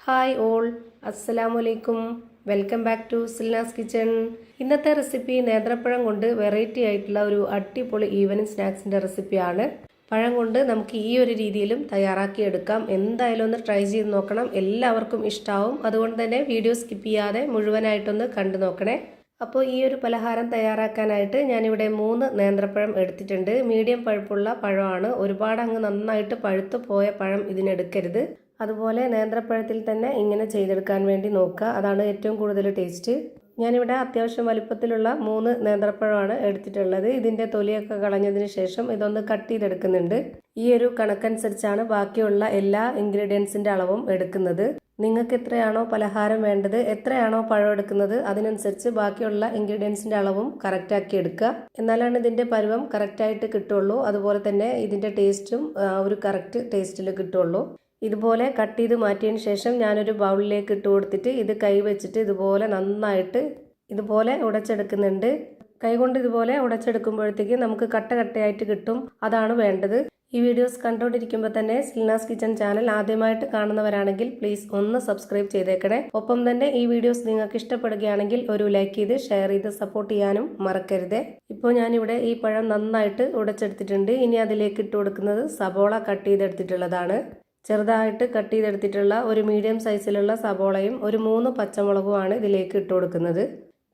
Hi all, അസ്സലാമു അലൈക്കും. Welcome back to Silna's kitchen. ഇന്നത്തെ റെസിപ്പി നേന്ത്രപ്പഴം കൊണ്ട് വെറൈറ്റി ആയിട്ടുള്ള ഒരു അടിപൊളി ഈവനിങ് സ്നാക്സിൻ്റെ റെസിപ്പിയാണ്. പഴം കൊണ്ട് നമുക്ക് ഈ ഒരു രീതിയിലും തയ്യാറാക്കി എടുക്കാം. എന്തായാലും ഒന്ന് ട്രൈ ചെയ്ത് നോക്കണം, എല്ലാവർക്കും ഇഷ്ടമാവും. അതുകൊണ്ട് തന്നെ വീഡിയോ സ്കിപ്പ് ചെയ്യാതെ മുഴുവനായിട്ടൊന്ന് കണ്ടു നോക്കണേ. അപ്പോൾ ഈ ഒരു പലഹാരം തയ്യാറാക്കാനായിട്ട് ഞാനിവിടെ 3 നേന്ത്രപ്പഴം എടുത്തിട്ടുണ്ട്. മീഡിയം പഴുപ്പുള്ള പഴമാണ്. ഒരുപാട് അങ്ങ് നന്നായിട്ട് പഴുത്തു പോയ പഴം ഇതിനെടുക്കരുത്. അതുപോലെ നേന്ത്രപ്പഴത്തിൽ തന്നെ ഇങ്ങനെ ചെയ്തെടുക്കാൻ വേണ്ടി നോക്കുക, അതാണ് ഏറ്റവും കൂടുതൽ ടേസ്റ്റ്. ഞാനിവിടെ അത്യാവശ്യം വലിപ്പത്തിലുള്ള 3 നേന്ത്രപ്പഴമാണ് എടുത്തിട്ടുള്ളത്. ഇതിൻ്റെ തൊലിയൊക്കെ കളഞ്ഞതിന് ശേഷം ഇതൊന്ന് കട്ട് ചെയ്തെടുക്കുന്നുണ്ട്. ഈ ഒരു കണക്കനുസരിച്ചാണ് ബാക്കിയുള്ള എല്ലാ ഇൻഗ്രീഡിയൻസിൻ്റെ അളവും എടുക്കുന്നത്. നിങ്ങൾക്ക് എത്രയാണോ പലഹാരം വേണ്ടത്, എത്രയാണോ പഴം എടുക്കുന്നത്, അതിനനുസരിച്ച് ബാക്കിയുള്ള ഇൻഗ്രീഡിയൻസിൻ്റെ അളവും കറക്റ്റാക്കി എടുക്കുക. എന്നാലാണ് ഇതിൻ്റെ പരുവം കറക്റ്റായിട്ട് കിട്ടുള്ളൂ. അതുപോലെ തന്നെ ഇതിൻ്റെ ടേസ്റ്റും ഒരു കറക്റ്റ് ടേസ്റ്റിൽ കിട്ടുള്ളൂ. ഇതുപോലെ കട്ട് ചെയ്ത് മാറ്റിയതിന് ശേഷം ഞാനൊരു ബൗളിലേക്ക് ഇട്ട് കൊടുത്തിട്ട് ഇത് കൈ വെച്ചിട്ട് ഇതുപോലെ നന്നായിട്ട് ഇതുപോലെ ഉടച്ചെടുക്കുന്നുണ്ട്. കൈ കൊണ്ട് ഇതുപോലെ ഉടച്ചെടുക്കുമ്പോഴത്തേക്ക് നമുക്ക് കട്ട കട്ടയായിട്ട് കിട്ടും. അതാണ് വേണ്ടത്. ഈ വീഡിയോസ് കണ്ടുകൊണ്ടിരിക്കുമ്പോൾ തന്നെ സിൽനാസ് കിച്ചൺ ചാനൽ ആദ്യമായിട്ട് കാണുന്നവരാണെങ്കിൽ പ്ലീസ് ഒന്ന് സബ്സ്ക്രൈബ് ചെയ്തേക്കണേ. ഒപ്പം തന്നെ ഈ വീഡിയോസ് നിങ്ങൾക്ക് ഇഷ്ടപ്പെടുകയാണെങ്കിൽ ഒരു ലൈക്ക് ചെയ്ത് ഷെയർ ചെയ്ത് സപ്പോർട്ട് ചെയ്യാനും മറക്കരുത്. ഇപ്പോൾ ഞാനിവിടെ ഈ പഴം നന്നായിട്ട് ഉടച്ചെടുത്തിട്ടുണ്ട്. ഇനി അതിലേക്ക് ഇട്ട് കൊടുക്കുന്നത് സബോള കട്ട് ചെയ്തെടുത്തിട്ടുള്ളതാണ്. ചെറുതായിട്ട് കട്ട് ചെയ്തെടുത്തിട്ടുള്ള ഒരു മീഡിയം സൈസിലുള്ള സബോളയും ഒരു 3 പച്ചമുളകുമാണ് ഇതിലേക്ക് ഇട്ട് കൊടുക്കുന്നത്.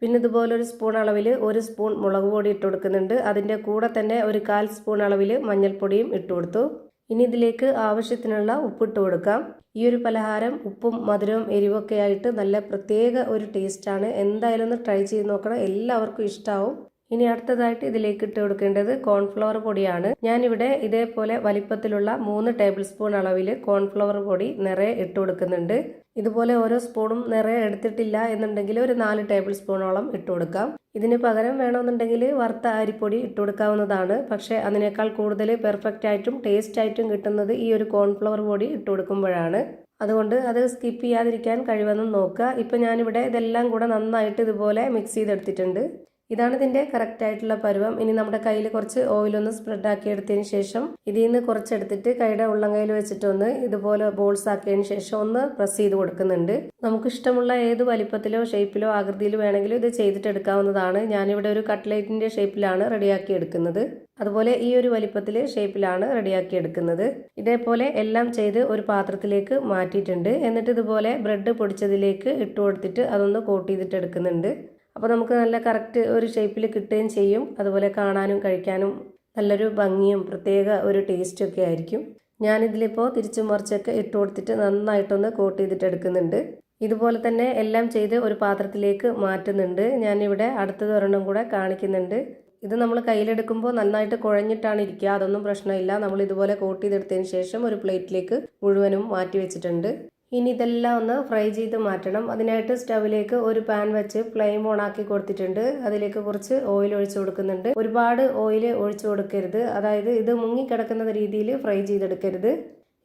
പിന്നെ ഇതുപോലെ ഒരു സ്പൂൺ അളവിൽ 1 സ്പൂൺ മുളക് പൊടി ഇട്ട് കൊടുക്കുന്നുണ്ട്. അതിൻ്റെ കൂടെ തന്നെ ഒരു 1/4 സ്പൂൺ അളവിൽ മഞ്ഞൾപ്പൊടിയും ഇട്ട് കൊടുത്തു. ഇനി ഇതിലേക്ക് ആവശ്യത്തിനുള്ള ഉപ്പിട്ട് കൊടുക്കാം. ഈ ഒരു പലഹാരം ഉപ്പും മധുരവും എരിവൊക്കെ ആയിട്ട് നല്ല പ്രത്യേക ഒരു ടേസ്റ്റാണ്. എന്തായാലും ഒന്ന് ട്രൈ ചെയ്ത് നോക്കണം, എല്ലാവർക്കും ഇഷ്ടമാവും. ഇനി അടുത്തതായിട്ട് ഇതിലേക്ക് ഇട്ട് കൊടുക്കേണ്ടത് കോൺഫ്ലവർ പൊടിയാണ്. ഞാനിവിടെ ഇതേപോലെ വലിപ്പത്തിലുള്ള 3 ടേബിൾ സ്പൂൺ അളവിൽ കോൺഫ്ലവർ പൊടി നിറയെ ഇട്ട് കൊടുക്കുന്നുണ്ട്. ഇതുപോലെ ഓരോ സ്പൂണും നിറയെ എടുത്തിട്ടില്ല എന്നുണ്ടെങ്കിൽ ഒരു 4 ടേബിൾ സ്പൂണോളം ഇട്ട് കൊടുക്കാം. ഇതിന് പകരം വേണമെന്നുണ്ടെങ്കിൽ വറുത്ത അരിപ്പൊടി ഇട്ട് കൊടുക്കാവുന്നതാണ്. പക്ഷേ അതിനേക്കാൾ കൂടുതൽ പെർഫെക്റ്റ് ആയിട്ടും ടേസ്റ്റ് ആയിട്ടും കിട്ടുന്നത് ഈ ഒരു കോൺഫ്ലവർ പൊടി ഇട്ട് കൊടുക്കുമ്പോഴാണ്. അതുകൊണ്ട് അത് സ്കിപ്പ് ചെയ്യാതിരിക്കാൻ കഴിവെന്നും നോക്കുക. ഇപ്പം ഞാനിവിടെ ഇതെല്ലാം കൂടെ നന്നായിട്ട് ഇതുപോലെ മിക്സ് ചെയ്തെടുത്തിട്ടുണ്ട്. ഇതാണ് ഇതിൻ്റെ കറക്റ്റ് ആയിട്ടുള്ള പരുവം. ഇനി നമ്മുടെ കയ്യിൽ കുറച്ച് ഓയിലൊന്ന് സ്പ്രെഡ് ആക്കി എടുത്തതിന് ശേഷം ഇതിൽ നിന്ന് കുറച്ചെടുത്തിട്ട് കൈയുടെ ഉള്ളം കയ്യിൽ വെച്ചിട്ടൊന്ന് ഇതുപോലെ ബോൾസ് ആക്കിയതിന് ശേഷം ഒന്ന് പ്രസ് ചെയ്ത് കൊടുക്കുന്നുണ്ട്. നമുക്ക് ഇഷ്ടമുള്ള ഏത് വലിപ്പത്തിലോ ഷേപ്പിലോ ആകൃതിയിലോ വേണമെങ്കിലും ഇത് ചെയ്തിട്ട് എടുക്കാവുന്നതാണ്. ഞാനിവിടെ ഒരു കട്ട്ലേറ്റിൻ്റെ ഷേപ്പിലാണ് റെഡിയാക്കി എടുക്കുന്നത്. അതുപോലെ ഈ ഒരു വലിപ്പത്തിൽ ഷേപ്പിലാണ് റെഡിയാക്കി എടുക്കുന്നത്. ഇതേപോലെ എല്ലാം ചെയ്ത് ഒരു പാത്രത്തിലേക്ക് മാറ്റിയിട്ടുണ്ട്. എന്നിട്ട് ഇതുപോലെ ബ്രെഡ് പൊടിച്ചതിലേക്ക് ഇട്ട് കൊടുത്തിട്ട് അതൊന്ന് കോട്ട് ചെയ്തിട്ട് എടുക്കുന്നുണ്ട്. അപ്പോൾ നമുക്ക് നല്ല കറക്റ്റ് ഒരു ഷേപ്പിൽ കിട്ടുകയും ചെയ്യും. അതുപോലെ കാണാനും കഴിക്കാനും നല്ലൊരു ഭംഗിയും പ്രത്യേക ഒരു ടേസ്റ്റും ഒക്കെ ആയിരിക്കും. ഞാനിതിലിപ്പോൾ തിരിച്ചു മറിച്ചൊക്കെ ഇട്ട് കൊടുത്തിട്ട് നന്നായിട്ടൊന്ന് കോട്ട് ചെയ്തിട്ട് എടുക്കുന്നുണ്ട്. ഇതുപോലെ തന്നെ എല്ലാം ചെയ്ത് ഒരു പാത്രത്തിലേക്ക് മാറ്റുന്നുണ്ട്. ഞാനിവിടെ അടുത്തത് ഒരെണ്ണം കൂടെ കാണിക്കുന്നുണ്ട്. ഇത് നമ്മൾ കയ്യിലെടുക്കുമ്പോൾ നന്നായിട്ട് കുഴഞ്ഞിട്ടാണ് ഇരിക്കുക, അതൊന്നും പ്രശ്നമില്ല. നമ്മൾ ഇതുപോലെ കോട്ട് ചെയ്തെടുത്തതിന് ശേഷം ഒരു പ്ലേറ്റിലേക്ക് മുഴുവനും മാറ്റി വെച്ചിട്ടുണ്ട്. ഇനി ഇതെല്ലാം ഒന്ന് ഫ്രൈ ചെയ്ത് മാറ്റണം. അതിനായിട്ട് സ്റ്റവിലേക്ക് ഒരു പാൻ വെച്ച് ഫ്ലെയിം ഓൺ ആക്കി കൊടുത്തിട്ടുണ്ട്. അതിലേക്ക് കുറച്ച് ഓയിൽ ഒഴിച്ചു കൊടുക്കുന്നുണ്ട്. ഒരുപാട് ഓയിൽ ഒഴിച്ചു കൊടുക്കരുത്, അതായത് ഇത് മുങ്ങിക്കിടക്കുന്ന രീതിയിൽ ഫ്രൈ ചെയ്തെടുക്കരുത്.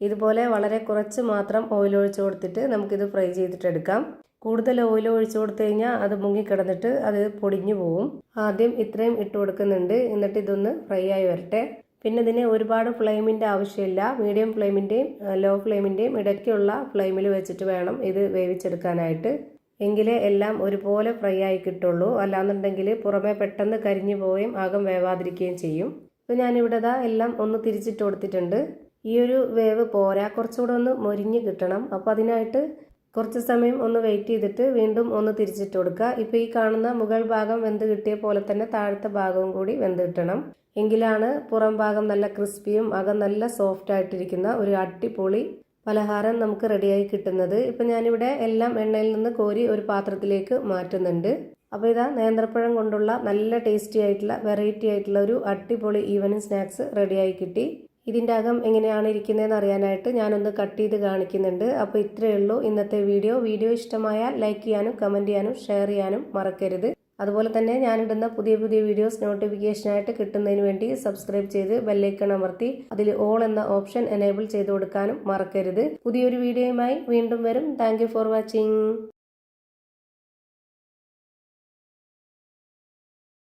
ഇതുപോലെ വളരെ കുറച്ച് മാത്രം ഓയിൽ ഒഴിച്ചു കൊടുത്തിട്ട് നമുക്കിത് ഫ്രൈ ചെയ്തിട്ടെടുക്കാം. കൂടുതൽ ഓയിൽ ഒഴിച്ചു കൊടുത്തു കഴിഞ്ഞാൽ അത് മുങ്ങിക്കിടന്നിട്ട് അത് പൊടിഞ്ഞു പോവും. ആദ്യം ഇത്രയും ഇട്ട് കൊടുക്കുന്നുണ്ട്. എന്നിട്ട് ഇതൊന്ന് ഫ്രൈ ആയി വരട്ടെ. പിന്നെ ഇതിന് ഒരുപാട് ഫ്ലെയിമിൻ്റെ ആവശ്യമില്ല. മീഡിയം ഫ്ലെയിമിൻ്റെയും ലോ ഫ്ലെയിമിൻ്റെയും ഇടയ്ക്കുള്ള ഫ്ലെയിമിൽ വെച്ചിട്ട് വേണം ഇത് വേവിച്ചെടുക്കാനായിട്ട്. എങ്കിലേ എല്ലാം ഒരുപോലെ ഫ്രൈ ആയി കിട്ടുള്ളൂ. അല്ലാന്നുണ്ടെങ്കിൽ പുറമെ പെട്ടെന്ന് കരിഞ്ഞു പോവുകയും അകം വേവാതിരിക്കുകയും ചെയ്യും. ഇപ്പോൾ ഞാനിവിടെ എല്ലാം ഒന്ന് തിരിച്ചിട്ട് കൊടുത്തിട്ടുണ്ട്. ഈ ഒരു വേവ് പോരാ, കുറച്ചുകൂടെ ഒന്ന് മൊരിഞ്ഞ് കിട്ടണം. അപ്പോൾ അതിനായിട്ട് കുറച്ച് സമയം ഒന്ന് വെയിറ്റ് ചെയ്തിട്ട് വീണ്ടും ഒന്ന് തിരിച്ചിട്ട് കൊടുക്കുക. ഇപ്പോൾ ഈ കാണുന്ന മുകൾ ഭാഗം വെന്ത് കിട്ടിയ പോലെ തന്നെ താഴത്തെ ഭാഗവും കൂടി വെന്ത് കിട്ടണം. എങ്കിലാണ് പുറം ഭാഗം നല്ല ക്രിസ്പിയും അകം നല്ല സോഫ്റ്റ് ആയിട്ടിരിക്കുന്ന ഒരു അടിപൊളി പലഹാരം നമുക്ക് റെഡിയായി കിട്ടുന്നത്. ഇപ്പം ഞാനിവിടെ എല്ലാം എണ്ണയിൽ നിന്ന് കോരി ഒരു പാത്രത്തിലേക്ക് മാറ്റുന്നുണ്ട്. അപ്പോൾ ഇതാ നേന്ത്രപ്പഴം കൊണ്ടുള്ള നല്ല ടേസ്റ്റി ആയിട്ടുള്ള വെറൈറ്റി ആയിട്ടുള്ള ഒരു അടിപൊളി ഈവനിങ് സ്നാക്സ് റെഡിയായി കിട്ടി. ഇതിൻ്റെ അകം എങ്ങനെയാണ് ഇരിക്കുന്നതെന്ന് അറിയാനായിട്ട് ഞാനൊന്ന് കട്ട് ചെയ്ത് കാണിക്കുന്നുണ്ട്. അപ്പോൾ ഇത്രയേ ഉള്ളൂ ഇന്നത്തെ വീഡിയോ ഇഷ്ടമായാൽ ലൈക്ക് ചെയ്യാനും കമൻറ്റ് ചെയ്യാനും ഷെയർ ചെയ്യാനും മറക്കരുത്. അതുപോലെ തന്നെ ഞാനിടുന്ന പുതിയ വീഡിയോസ് നോട്ടിഫിക്കേഷനായിട്ട് കിട്ടുന്നതിന് വേണ്ടി സബ്സ്ക്രൈബ് ചെയ്ത് ബെല്ലൈക്കൺ അമർത്തി അതിൽ ഓൾ എന്ന ഓപ്ഷൻ എനേബിൾ ചെയ്ത് കൊടുക്കാനും മറക്കരുത്. പുതിയൊരു വീഡിയോയുമായി വീണ്ടും വരും. Thank you for watching.